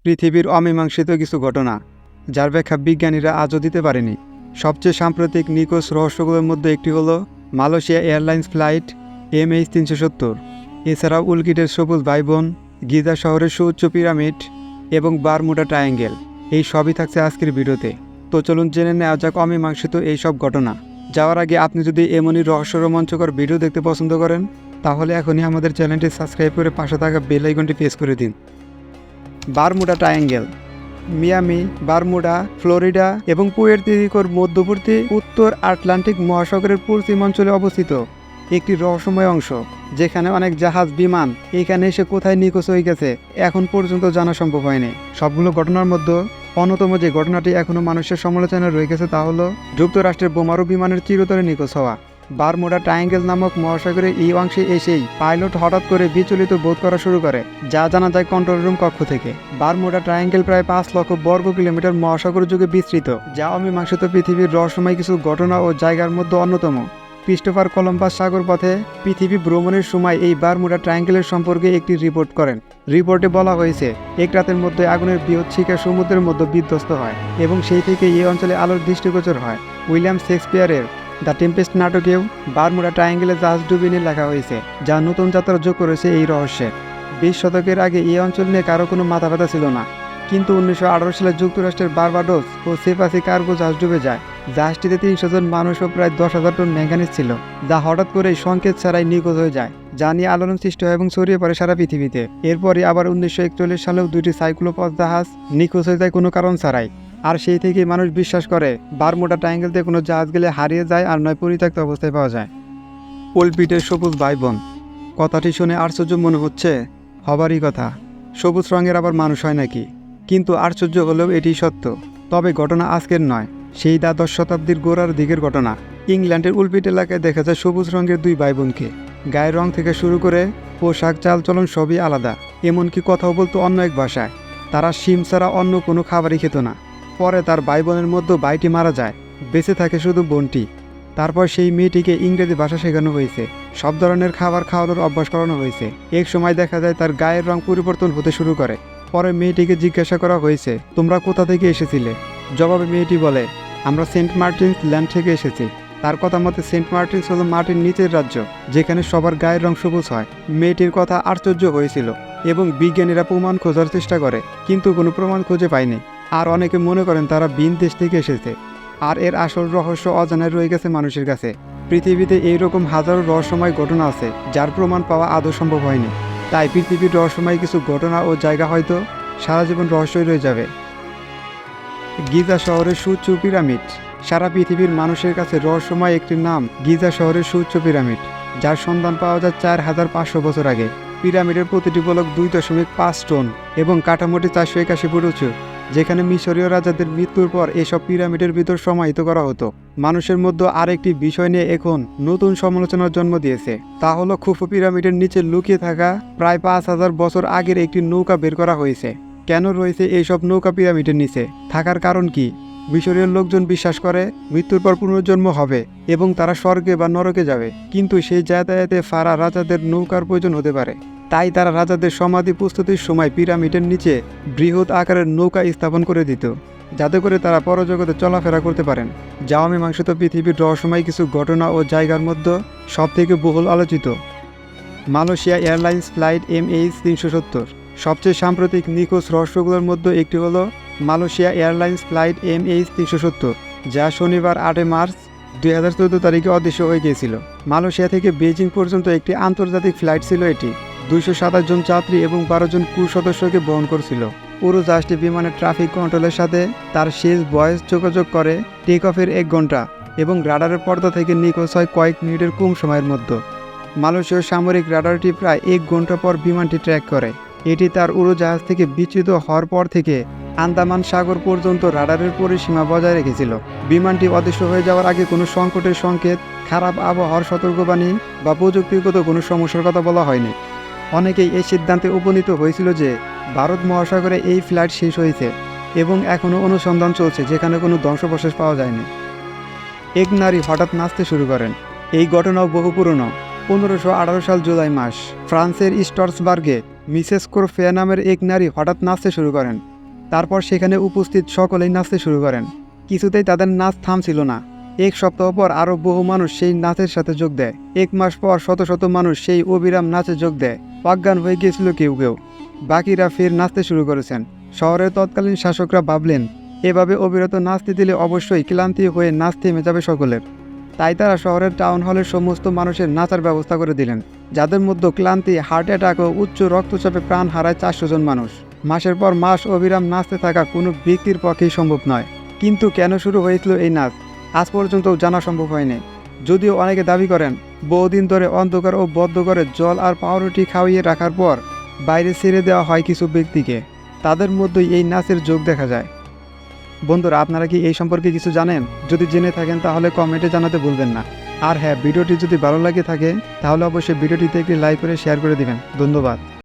পৃথিবীর অমীমাংসিত কিছু ঘটনা, যার ব্যাখ্যা বিজ্ঞানীরা আজও দিতে পারেনি। সবচেয়ে সাম্প্রতিক নিখোঁজ রহস্যগুলোর মধ্যে একটি হলো মালয়েশিয়া এয়ারলাইন্স ফ্লাইট MH370। এছাড়াও উল্কিটের সবুজ ভাইবোন, গিজা শহরের সুউচ্চ পিরামিড এবং বারমুডা ট্রায়াঙ্গেল, এই সবই থাকছে আজকের ভিডিওতে। তো চলুন জেনে নেওয়া যাক অমীমাংসিত এই সব ঘটনা। যাওয়ার আগে আপনি যদি এমনই রহস্য রোমাঞ্চকর ভিডিও দেখতে পছন্দ করেন, তাহলে এখনই আমাদের চ্যানেলটি সাবস্ক্রাইব করে পাশে থাকা বেল আইকনটি প্রেস করে দিন। Bermuda triangle Miami, Bermuda, Florida এবং পুয়ের্তো রিকোর মধ্যবর্তী উত্তর আটলান্টিক মহাসাগরের পশ্চিমাঞ্চলে অবস্থিত একটি রহস্যময় অংশ, যেখানে অনেক জাহাজ বিমান এখানে এসে কোথায় নিখোঁজ হয়ে গেছে এখন পর্যন্ত জানা সম্ভব হয়নি। সবগুলো ঘটনার মধ্যে অন্যতম যে ঘটনাটি এখনও মানুষের সমালোচনায় রয়ে গেছে তা হলো যুক্তরাষ্ট্রের বোমারু বিমানের চিরতরে নিখোঁজ হওয়া। বারমুডা ট্রায়াঙ্গেল নামক মহাসাগরের এই অংশে এসেই পাইলট হঠাৎ করে বিচলিত বোধ করা শুরু করে, যা জানা যায় কন্ট্রোল রুম কক্ষ থেকে। বারমুডা ট্রায়াঙ্গেল প্রায় 5 লক্ষ বর্গ কিলোমিটার মহাসাগর জুড়ে বিস্তৃত, যা অমীমাংসিত পৃথিবীর রহস্যময় কিছু ঘটনা ও জায়গার মধ্যে অন্যতম। ক্রিস্টোফার কলম্বাস সাগর পথে পৃথিবী ভ্রমণের সময় এই বারমুডা ট্রায়াঙ্গেলের সম্পর্কে একটি রিপোর্ট করেন। রিপোর্টে বলা হয়েছে, এক রাতের মধ্যে আগুনের বৃহৎ শিখা সমুদ্রের মধ্যে বিধ্বস্ত হয় এবং সেই থেকে এই অঞ্চলে আলোর দৃষ্টিগোচর হয়। উইলিয়াম শেক্সপিয়ারের দ্য টেম্পেস্ট নাটকেও বারমুডা ট্রায়াঙ্গেলে জাহাজ ডুবি নিয়ে লেখা হয়েছে, যা নতুন যাত্রা যোগ করেছে এই রহস্যে। 20 শতকের আগে এই অঞ্চল নিয়ে কারো কোনো মাথা ব্যথা ছিল না, কিন্তু 1918 সালে যুক্তরাষ্ট্রের বারবাডোস ও সেপাসি কার্গো জাহাজ ডুবে যায়। জাহাজটিতে 300 জন মানুষ ও প্রায় 10,000 টন ম্যাঙ্গানিজ ছিল, যা হঠাৎ করেই সংকেত ছাড়াই নিখোঁজ হয়ে যায়, যা নিয়ে আলোড়ন সৃষ্টি হয় এবং ছড়িয়ে পড়ে সারা পৃথিবীতে। এরপরই আবার 1941 সালেও 2টি সাইক্লোপস জাহাজ নিখোঁজ হয়ে যায় কোনো কারণ ছাড়াই। আর সেই থেকেই মানুষ বিশ্বাস করে বারমুডা ট্রায়াঙ্গেলতে কোনো জাহাজ গেলে হারিয়ে যায় আর নয় পরিত্যক্ত অবস্থায় পাওয়া যায়। উল্কিটের সবুজ ভাইবোন কথাটি শুনে আশ্চর্য মনে হচ্ছে, হবারই কথা। সবুজ রঙের আবার মানুষ হয় নাকি? কিন্তু আশ্চর্য হলেও এটি সত্য। তবে ঘটনা আজকের নয়, সেই দ্বাদশ শতাব্দীর গোড়ার দিকের ঘটনা। ইংল্যান্ডের উলপিট এলাকায় দেখা যায় সবুজ রঙের দুই ভাই বোনকে। গায়ের রং থেকে শুরু করে পোশাক, চালচলন সবই আলাদা, এমনকি কথাও বলতো অন্য এক ভাষায়। তারা শিম ছাড়া অন্য কোনো খাবারই খেত না। পরে তার ভাই বোনের মধ্যে ভাইটি মারা যায়, বেঁচে থাকে শুধু বোনটি। তারপর সেই মেয়েটিকে ইংরেজি ভাষা শেখানো হয়েছে, সব ধরনের খাবার খাওয়ানোর অভ্যাস করানো হয়েছে। এক সময় দেখা যায় তার গায়ের রং পরিবর্তন হতে শুরু করে। পরে মেয়েটিকে জিজ্ঞাসা করা হয়েছে, তোমরা কোথা থেকে এসেছিলে? জবাবে মেয়েটি বলে, আমরা সেন্ট মার্টিনস ল্যান্ড থেকে এসেছি। তার কথা মতে সেন্ট মার্টিনস হলো মাটির নিচের রাজ্য, যেখানে সবার গায়ের রং সবুজ হয়। মেয়েটির কথা আশ্চর্য হয়েছিল এবং বিজ্ঞানীরা প্রমাণ খোঁজার চেষ্টা করে, কিন্তু কোনো প্রমাণ খুঁজে পায়নি। আর অনেকে মনে করেন তারা ভিন দেশ থেকে এসেছে, আর এর আসল রহস্য অজানায় রয়ে গেছে মানুষের কাছে। পৃথিবীতে এইরকম হাজারো রহস্যময় ঘটনা আছে, যার প্রমাণ পাওয়া আদৌ সম্ভব হয়নি। তাই পৃথিবীর রহস্যময় কিছু ঘটনা ও জায়গা হয়তো সারা জীবন রহস্যই রয়ে যাবে। গিজা শহরের সুউচ্চ পিরামিড সারা পৃথিবীর মানুষের কাছে রহস্যময় একটি নাম, গিজা শহরের সুউচ্চ পিরামিড, যার সন্ধান পাওয়া যায় 4,500 বছর আগে। পিরামিডের প্রতিটি বলক 2.5 টন এবং কাঠামোটি 481 ফুট উঁচু, যেখানে মিশরীয় রাজাদের মৃত্যুর পর এসব পিরামিডের ভিতর সমাহিত করা হতো। মানুষের মধ্যে আরেকটি বিষয় নিয়ে এখন নতুন সমালোচনার জন্ম দিয়েছে, তা হলো খুফু পিরামিডের নিচে লুকিয়ে থাকা প্রায় 5,000 বছর আগের একটি নৌকা বের করা হয়েছে। কেন রয়েছে এইসব নৌকা পিরামিডের নিচে? থাকার কারণ কি? মিশরীয় লোকজন বিশ্বাস করে মৃত্যুর পর পুনর্জন্ম হবে এবং তারা স্বর্গে বা নরকে যাবে, কিন্তু সেই যাতায়াতে ফারা রাজাদের নৌকার প্রয়োজন হতে পারে। তাই তারা রাজাদের সমাধি প্রস্তুতির সময় পিরামিডের নিচে বৃহৎ আকারের নৌকা স্থাপন করে দিত, যাতে করে তারা পরজগতে চলাফেরা করতে পারেন। যা অমীমাংসিত পৃথিবীর রহস্যময় কিছু ঘটনা ও জায়গার মধ্যে সবথেকে বহুল আলোচিত। মালয়েশিয়া এয়ারলাইন্স ফ্লাইট MH370 সবচেয়ে সাম্প্রতিক নিখোঁজ রহস্যগুলোর মধ্যে একটি হলো মালয়েশিয়া এয়ারলাইন্স ফ্লাইট MH370, যা শনিবার 8 মার্চ 2014 তারিখে অদৃশ্য হয়ে গিয়েছিল। মালয়েশিয়া থেকে বেজিং পর্যন্ত একটি আন্তর্জাতিক ফ্লাইট ছিল এটি। 227 জন যাত্রী এবং 12 জন ক্রু সদস্যকে বহন করছিল। পুরো জাহাজটি বিমানের ট্রাফিক কন্ট্রোলের সাথে তার শেষ ভয়েস যোগাযোগ করে টেক অফের 1 ঘন্টা এবং রাডারের পর্দা থেকে নিখোঁজ হয় কয়েক মিনিটের কম সময়ের মধ্যে। মালয়েশীয় সামরিক রাডারটি প্রায় 1 ঘন্টা পর বিমানটি ট্র্যাক করে। এটি তার উড়োজাহাজ থেকে বিচ্যুত হওয়ার পর থেকে আন্দামান সাগর পর্যন্ত রাডারের পরিসীমা বজায় রেখেছিল। বিমানটি অদৃশ্য হয়ে যাওয়ার আগে কোনো সংকটের সংকেত, খারাপ আবহাওয়ার সতর্কবাণী বা প্রযুক্তিগত কোনো সমস্যার কথা বলা হয়নি। অনেকেই এই সিদ্ধান্তে উপনীত হয়েছিল যে ভারত মহাসাগরে এই ফ্লাইট শেষ হয়েছে এবং এখনও অনুসন্ধান চলছে, যেখানে কোনো ধ্বংসাবশেষ পাওয়া যায়নি। এক নারী হঠাৎ নাচতে শুরু করেন। এই ঘটনাও বহু পুরনো। 1518 সাল জুলাই মাস ফ্রান্সের স্ট্রাসবার্গে মিসেস কোরফেয়া নামের এক নারী হঠাৎ নাচতে শুরু করেন। তারপর সেখানে উপস্থিত সকলেই নাচতে শুরু করেন। কিছুতেই তাদের নাচ থামছিল না। এক সপ্তাহ পর আরও বহু মানুষ সেই নাচের সাথে যোগ দেয়। 1 মাস পর শত শত মানুষ সেই অবিরাম নাচে যোগ দেয়। অজ্ঞান হয়ে গিয়েছিল কেউ কেউ, বাকিরা ফের নাচতে শুরু করেছেন। শহরের তৎকালীন শাসকরা ভাবলেন, এভাবে অবিরত নাচতে দিলে অবশ্যই ক্লান্তি হয়ে নাচ থেমে যাবে সকলের। তাই তারা শহরের টাউন হলের সমস্ত মানুষের নাচার ব্যবস্থা করে দিলেন, যাদের মধ্যে ক্লান্তি, হার্ট অ্যাটাক ও উচ্চ রক্তচাপে প্রাণ হারায় 400 জন মানুষ। মাসের পর মাস অবিরাম নাচতে থাকা কোনো ব্যক্তির পক্ষেই সম্ভব নয়। কিন্তু কেন শুরু হয়েছিল এই নাচ, আজ পর্যন্তও জানা সম্ভব হয়নি। যদিও অনেকে দাবি করেন, বহুদিন ধরে অন্ধকার ও বদ্ধ করে জল আর পাউরুটি খাওয়িয়ে রাখার পর বাইরে ছেড়ে দেওয়া হয় কিছু ব্যক্তিকে, তাদের মধ্যেই এই নাচের যোগ দেখা যায়। বন্ধুরা, আপনারা কি এই সম্পর্কে কিছু জানেন? যদি জেনে থাকেন তাহলে কমেন্টে জানাতে ভুলবেন না। আর হ্যাঁ, ভিডিওটি যদি ভালো লাগে থাকে তাহলে অবশ্যই ভিডিওটিতে একটি লাইক করে শেয়ার করে দিবেন। ধন্যবাদ।